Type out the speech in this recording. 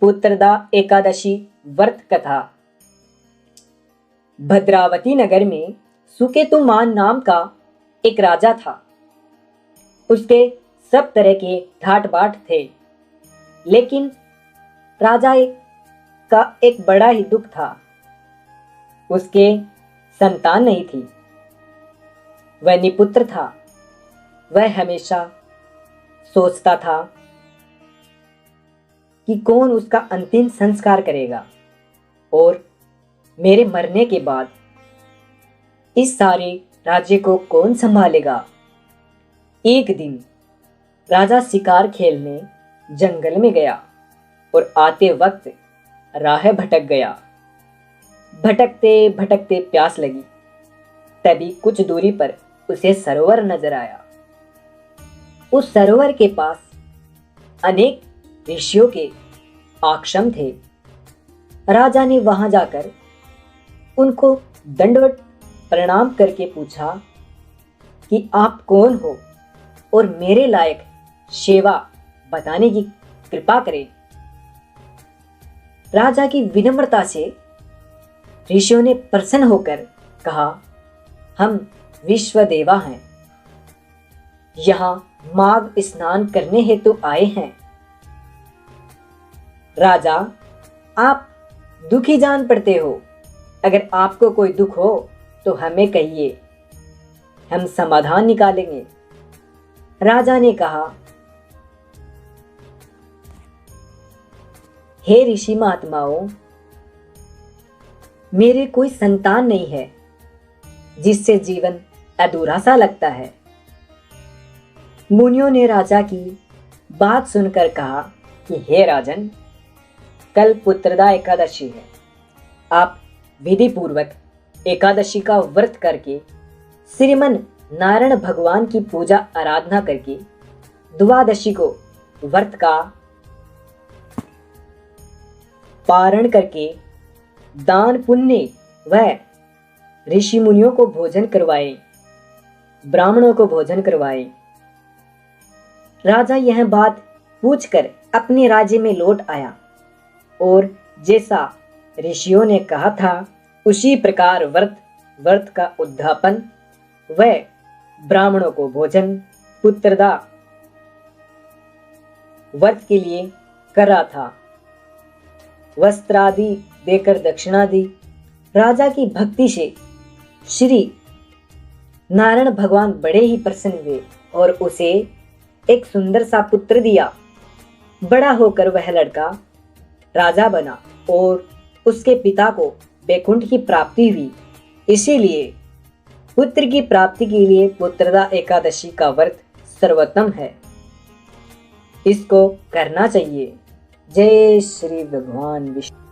पुत्रदा एकादशी व्रत कथा। भद्रावती नगर में सुकेतुमान नाम का एक राजा था। उसके सब तरह के ठाट बाट थे, लेकिन राजा का एक बड़ा ही दुख था। उसके संतान नहीं थी। वह निपुत्र था। वह हमेशा सोचता था कि कौन उसका अंतिम संस्कार करेगा और मेरे मरने के बाद इस सारे राज्य को कौन संभालेगा। एक दिन राजा शिकार खेलने जंगल में गया और आते वक्त राह भटक गया। भटकते भटकते प्यास लगी। तभी कुछ दूरी पर उसे सरोवर नजर आया। उस सरोवर के पास अनेक ऋषियों के आश्रम थे। राजा ने वहां जाकर उनको दंडवत प्रणाम करके पूछा कि आप कौन हो और मेरे लायक सेवा बताने की कृपा करें। राजा की विनम्रता से ऋषियों ने प्रसन्न होकर कहा, हम विश्वदेवा हैं, यहां माघ स्नान करने हेतु आए हैं। राजा, आप दुखी जान पड़ते हो। अगर आपको कोई दुख हो तो हमें कहिए, हम समाधान निकालेंगे। राजा ने कहा, हे ऋषि महात्माओं, मेरे कोई संतान नहीं है, जिससे जीवन अधूरा सा लगता है। मुनियों ने राजा की बात सुनकर कहा कि हे राजन, कल पुत्रदा एकादशी है। आप विधि पूर्वक एकादशी का व्रत करके श्रीमन नारायण भगवान की पूजा आराधना करके द्वादशी को व्रत का पारण करके दान पुण्य व ऋषि मुनियों को भोजन करवाए, ब्राह्मणों को भोजन करवाए। राजा यह बात पूछकर अपने राज्य में लौट आया और जैसा ऋषियों ने कहा था उसी प्रकार व्रत का उद्यापन व ब्राह्मणों को भोजन पुत्रदा व्रत के लिए कर रहा था। वस्त्र आदि देकर दक्षिणा दी। राजा की भक्ति से श्री नारायण भगवान बड़े ही प्रसन्न हुए और उसे एक सुंदर सा पुत्र दिया। बड़ा होकर वह लड़का राजा बना और उसके पिता को वैकुंठ की प्राप्ति हुई। इसीलिए पुत्र की प्राप्ति के लिए पुत्रदा एकादशी का व्रत सर्वोत्तम है। इसको करना चाहिए। जय श्री भगवान विष्णु।